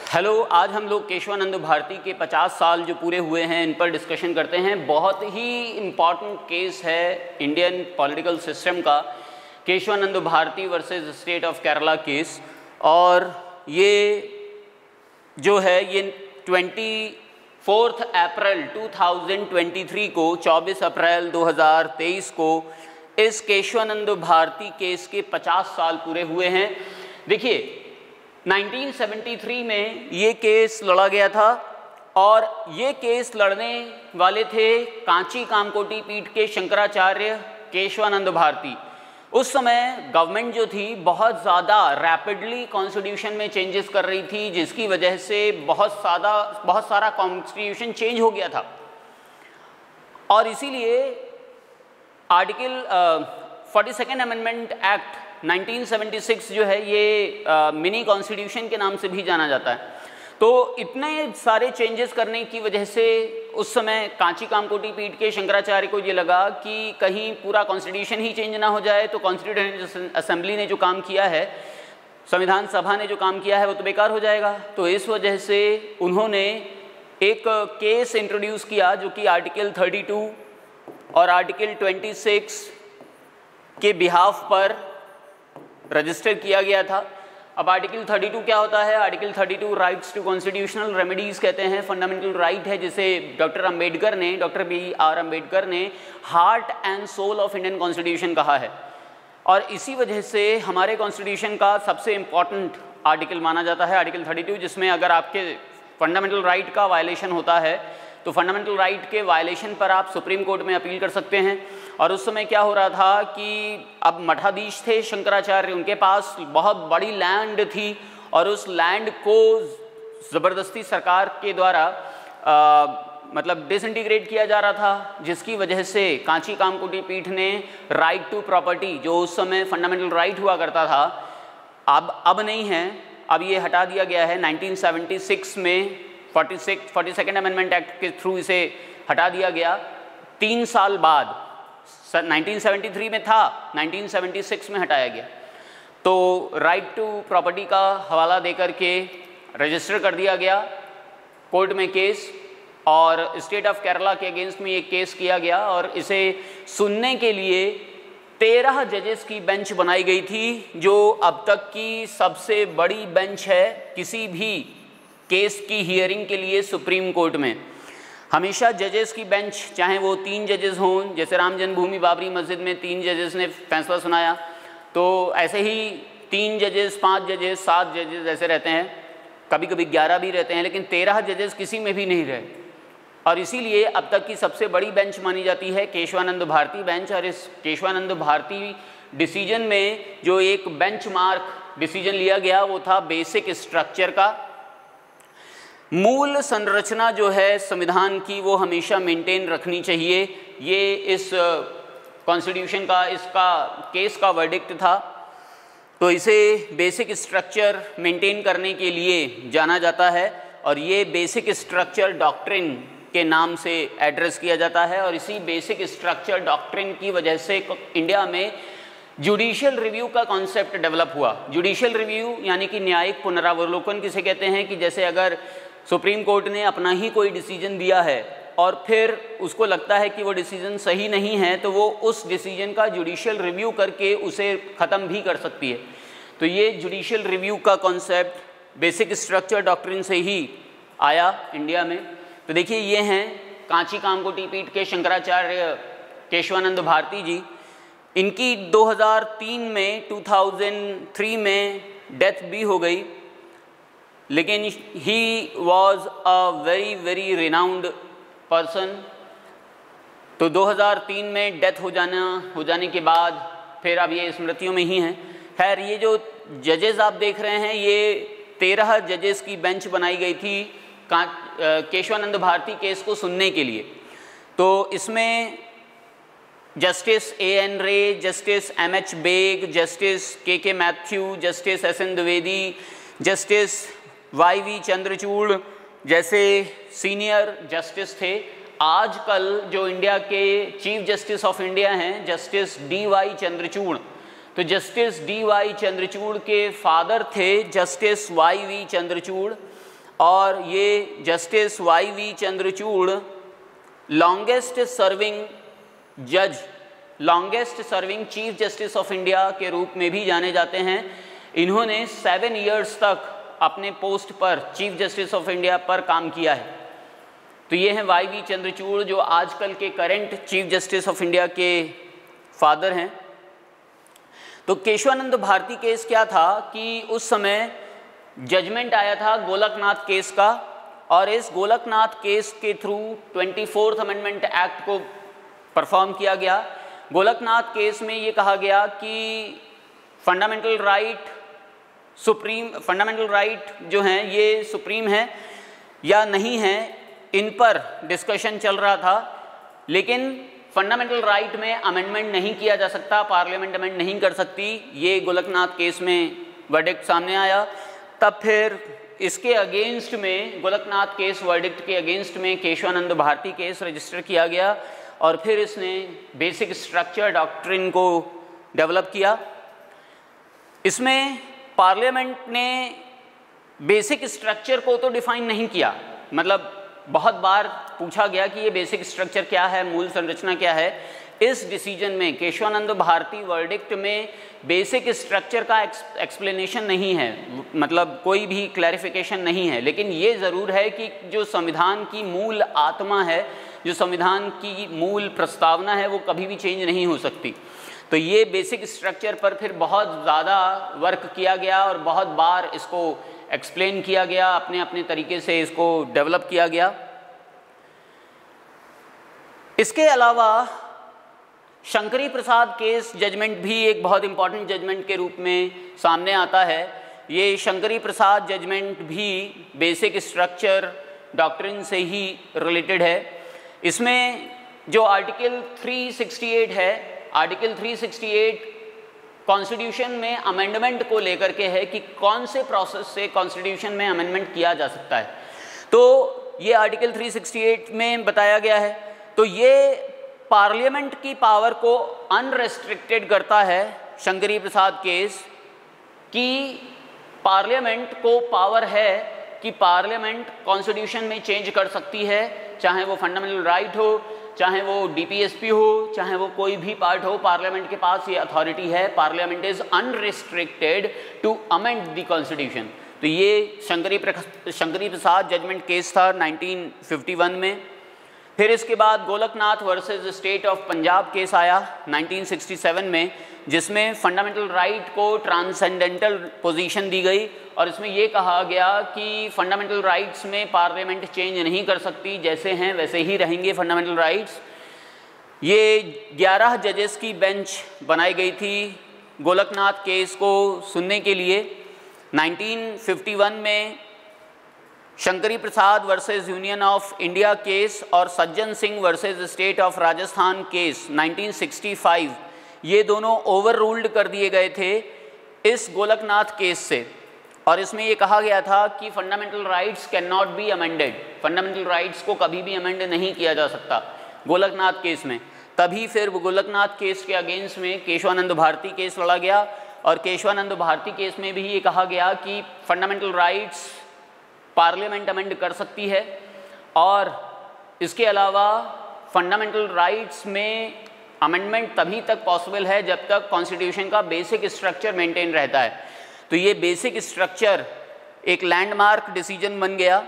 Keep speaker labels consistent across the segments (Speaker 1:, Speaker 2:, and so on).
Speaker 1: Hello, आज हम लोग केशवानंद भारती के 50 साल जो पूरे हुए हैं इन पर डिस्कशन करते हैं। बहुत ही इम्पॉर्टेंट केस है इंडियन पॉलिटिकल सिस्टम का, Kesavananda Bharati versus state of Kerala case. और ये जो है ये 24 अप्रैल 2023 को 24 अप्रैल 2023 को इस केशवानंद भारती केस के 50 साल पूरे हुए हैं। देखिए 1973 में ये केस लड़ा गया था और ये केस लड़ने वाले थे कांची कामकोटी पीठ के शंकराचार्य केशवानंद भारती। उस समय गवर्नमेंट जो थी बहुत ज़्यादा रैपिडली कॉन्स्टिट्यूशन में चेंजेस कर रही थी, जिसकी वजह से बहुत सारा कॉन्स्टिट्यूशन चेंज हो गया था। और इसीलिए आर्टिकल 42nd अमेंडमेंट एक्ट 1976 जो है ये मिनी कॉन्स्टिट्यूशन के नाम से भी जाना जाता है। तो इतने सारे चेंजेस करने की वजह से उस समय कांची कामकोटी पीठ के शंकराचार्य को ये लगा कि कहीं पूरा कॉन्स्टिट्यूशन ही चेंज ना हो जाए, तो कॉन्स्टिट्यूएंट असेंबली ने जो काम किया है, संविधान सभा ने जो काम किया है वो तो बेकार हो जाएगा। तो इस वजह से उन्होंने एक केस इंट्रोड्यूस किया जो कि आर्टिकल 32 और आर्टिकल 26 के बिहाफ पर रजिस्टर किया गया था। अब आर्टिकल 32 क्या होता है? Article 32 rights to constitutional remedies कहते हैं, फंडामेंटल राइट है, जिसे डॉक्टर BR अम्बेडकर ने heart and soul of Indian constitution कहा है। और इसी वजह से हमारे कॉन्स्टिट्यूशन का सबसे इम्पॉर्टेंट आर्टिकल माना जाता है आर्टिकल 32, जिसमें अगर आपके फंडामेंटल राइट का वायलेशन होता है तो फंडामेंटल राइट के वायलेशन पर आप सुप्रीम कोर्ट में अपील कर सकते हैं। और उस समय क्या हो रहा था कि अब मठाधीश थे शंकराचार्य, उनके पास बहुत बड़ी लैंड थी और उस लैंड को ज़बरदस्ती सरकार के द्वारा मतलब डिसइंटीग्रेट किया जा रहा था, जिसकी वजह से कांची कामकोटी पीठ ने राइट टू प्रॉपर्टी, जो उस समय फंडामेंटल राइट हुआ करता था, अब नहीं है, अब ये हटा दिया गया है। 1976 में 42nd अमेंडमेंट एक्ट के थ्रू इसे हटा दिया गया। 3 साल बाद 1973 में था, 1976 में हटाया गया। तो राइट टू प्रॉपर्टी का हवाला देकर के रजिस्टर कर दिया गया कोर्ट में केस, और स्टेट ऑफ केरला के अगेंस्ट में ये केस किया गया। और इसे सुनने के लिए 13 जजेस की बेंच बनाई गई थी, जो अब तक की सबसे बड़ी बेंच है किसी भी केस की हियरिंग के लिए सुप्रीम कोर्ट में। हमेशा जजेस की बेंच, चाहे वो 3 जजेस हों, जैसे राम जन्मभूमि बाबरी मस्जिद में 3 जजेस ने फैसला सुनाया, तो ऐसे ही 3 जजेस, 5 जजेस, 7 जजेस ऐसे रहते हैं, कभी कभी 11 भी रहते हैं, लेकिन 13 जजेस किसी में भी नहीं रहे। और इसीलिए अब तक की सबसे बड़ी बेंच मानी जाती है केशवानंद भारती बेंच। और इस केशवानंद भारती डिसीजन में जो एक बेंचमार्क डिसीजन लिया गया वो था बेसिक स्ट्रक्चर का। मूल संरचना जो है संविधान की वो हमेशा मेंटेन रखनी चाहिए। ये इस कॉन्स्टिट्यूशन का, इसका केस का वर्डिक्ट था। तो इसे बेसिक स्ट्रक्चर मेंटेन करने के लिए जाना जाता है और ये बेसिक स्ट्रक्चर डॉक्ट्रिन के नाम से एड्रेस किया जाता है। और इसी बेसिक स्ट्रक्चर डॉक्ट्रिन की वजह से इंडिया में जुडिशियल रिव्यू का कॉन्सेप्ट डेवलप हुआ। जुडिशियल रिव्यू यानी कि न्यायिक पुनरावलोकन किसे कहते हैं कि जैसे अगर सुप्रीम कोर्ट ने अपना ही कोई डिसीजन दिया है और फिर उसको लगता है कि वो डिसीजन सही नहीं है, तो वो उस डिसीजन का जुडिशियल रिव्यू करके उसे ख़त्म भी कर सकती है। तो ये जुडिशियल रिव्यू का कॉन्सेप्ट बेसिक स्ट्रक्चर डॉक्ट्रिन से ही आया इंडिया में। तो देखिए ये हैं कांची कामकोटी पीठ के शंकराचार्य केशवानंद भारती जी। इनकी 2003 में डेथ भी हो गई, लेकिन he was a very renowned person. तो 2003 में डेथ हो जाने के बाद फिर अब ये स्मृतियों में ही हैं। खैर, ये जो जजेस आप देख रहे हैं, ये 13 जजेस की बेंच बनाई गई थी केशवानंद भारती केस को सुनने के लिए। तो इसमें justice AN Ray, justice MH Beg, justice KK Mathew, justice SN Dwivedi, justice YV Chandrachud जैसे सीनियर जस्टिस थे। आजकल जो इंडिया के चीफ जस्टिस ऑफ इंडिया हैं जस्टिस DY चंद्रचूड़, तो जस्टिस DY चंद्रचूड़ के फादर थे जस्टिस YV चंद्रचूड़। और ये justice YV Chandrachud longest serving जज, longest serving chief justice of India के रूप में भी जाने जाते हैं। इन्होंने 7 इयर्स तक अपने पोस्ट पर, चीफ जस्टिस ऑफ इंडिया पर काम किया है। तो ये हैं YV चंद्रचूड़, जो आजकल के current chief justice of India के फादर हैं। तो केशवानंद भारती केस क्या था कि उस समय जजमेंट आया था गोलकनाथ केस का, और इस गोलकनाथ केस के थ्रू 24th अमेंडमेंट एक्ट को परफॉर्म किया गया। गोलकनाथ केस में ये कहा गया कि फंडामेंटल राइट जो हैं ये सुप्रीम है या नहीं है, इन पर डिस्कशन चल रहा था। लेकिन फंडामेंटल राइट में अमेंडमेंट नहीं किया जा सकता, पार्लियामेंट अमेंड नहीं कर सकती, ये गोलकनाथ केस में वर्डिक्ट सामने आया। तब फिर इसके अगेंस्ट में, गोलकनाथ केस वर्डिक्ट के अगेंस्ट में केशवानंद भारती केस रजिस्टर किया गया, और फिर इसने बेसिक स्ट्रक्चर डॉक्ट्रिन को डेवलप किया। इसमें पार्लियामेंट ने बेसिक स्ट्रक्चर को तो डिफाइन नहीं किया, मतलब बहुत बार पूछा गया कि ये बेसिक स्ट्रक्चर क्या है, मूल संरचना क्या है। इस डिसीजन में, केशवानंद भारती वर्डिक्ट में बेसिक स्ट्रक्चर का एक्सप्लेनेशन नहीं है, मतलब कोई भी क्लैरिफिकेशन नहीं है। लेकिन ये ज़रूर है कि जो संविधान की मूल आत्मा है, जो संविधान की मूल प्रस्तावना है, वो कभी भी चेंज नहीं हो सकती। तो ये बेसिक स्ट्रक्चर पर फिर बहुत ज़्यादा वर्क किया गया और बहुत बार इसको एक्सप्लेन किया गया, अपने अपने तरीके से इसको डेवलप किया गया। इसके अलावा शंकरी प्रसाद केस जजमेंट भी एक बहुत इम्पॉर्टेंट जजमेंट के रूप में सामने आता है। ये शंकरी प्रसाद जजमेंट भी बेसिक स्ट्रक्चर डॉक्ट्रिन से ही रिलेटेड है। इसमें जो आर्टिकल 368 है, आर्टिकल 368 कॉन्स्टिट्यूशन में अमेंडमेंट को लेकर के है कि कौन से प्रोसेस से कॉन्स्टिट्यूशन में अमेंडमेंट किया जा सकता है। तो ये आर्टिकल 368 में बताया गया है। तो ये पार्लियामेंट की पावर को अनरेस्ट्रिक्टेड करता है, शंकरी प्रसाद केस, कि पार्लियामेंट को पावर है कि पार्लियामेंट कॉन्स्टिट्यूशन में चेंज कर सकती है, चाहे वो फंडामेंटल राइट हो, चाहे वो DPSP हो, चाहे वो कोई भी पार्ट हो, पार्लियामेंट के पास ये अथॉरिटी है। Parliament is unrestricted to amend the constitution. तो ये शंकरी प्रसाद जजमेंट केस था 1951 में। फिर इसके बाद Golaknath versus state of Punjab case आया 1967 में, जिसमें फंडामेंटल राइट को ट्रांसेंडेंटल पोजीशन दी गई, और इसमें ये कहा गया कि फंडामेंटल राइट्स में पार्लियामेंट चेंज नहीं कर सकती, जैसे हैं वैसे ही रहेंगे फंडामेंटल राइट्स। ये 11 जजेस की बेंच बनाई गई थी गोलकनाथ केस को सुनने के लिए। 1951 में Shankari Prasad versus Union of India case और Sajjan Singh versus state of Rajasthan case 1965, ये दोनों ओवर रूल्ड कर दिए गए थे इस गोलकनाथ केस से। और इसमें ये कहा गया था कि fundamental rights can not be amended, fundamental rights को कभी भी अमेंड नहीं किया जा सकता गोलकनाथ केस में। तभी फिर गोलकनाथ केस के अगेंस्ट में केशवानंद भारती केस लड़ा गया, और केशवानंद भारती केस में भी ये कहा गया कि फंडामेंटल राइट्स पार्लियामेंट अमेंड कर सकती है, और इसके अलावा फंडामेंटल राइट्स में अमेंडमेंट तभी तक पॉसिबल है जब तक कॉन्स्टिट्यूशन का बेसिक स्ट्रक्चर मेंटेन रहता है। तो ये बेसिक स्ट्रक्चर एक लैंडमार्क डिसीजन बन गया।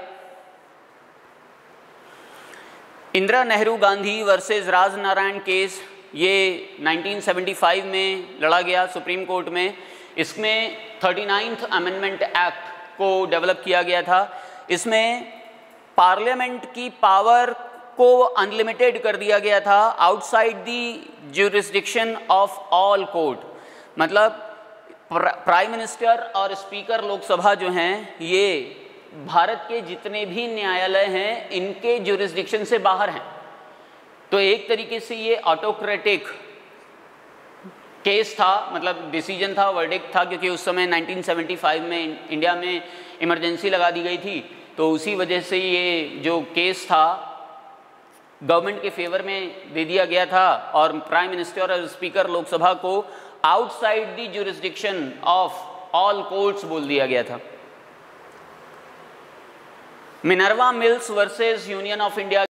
Speaker 1: इंदिरा नेहरू गांधी वर्सेस राजनारायण केस, ये 1975 में लड़ा गया सुप्रीम कोर्ट में। इसमें 39th अमेंडमेंट एक्ट को डेवलप किया गया था। इसमें पार्लियामेंट की पावर को अनलिमिटेड कर दिया गया था outside the jurisdiction of all court, मतलब प्राइम मिनिस्टर और स्पीकर लोकसभा जो हैं, ये भारत के जितने भी न्यायालय हैं इनके ज्यूरिसडिक्शन से बाहर हैं। तो एक तरीके से ये ऑटोक्रेटिक केस था, मतलब डिसीजन था, वर्डिक्ट था, क्योंकि उस समय 1975 में इंडिया में इमरजेंसी लगा दी गई थी। तो उसी वजह से ये जो केस था गवर्नमेंट के फेवर में दे दिया गया था, और प्राइम मिनिस्टर और स्पीकर लोकसभा को outside the jurisdiction of all courts बोल दिया गया था। Minerva mills versus Union of India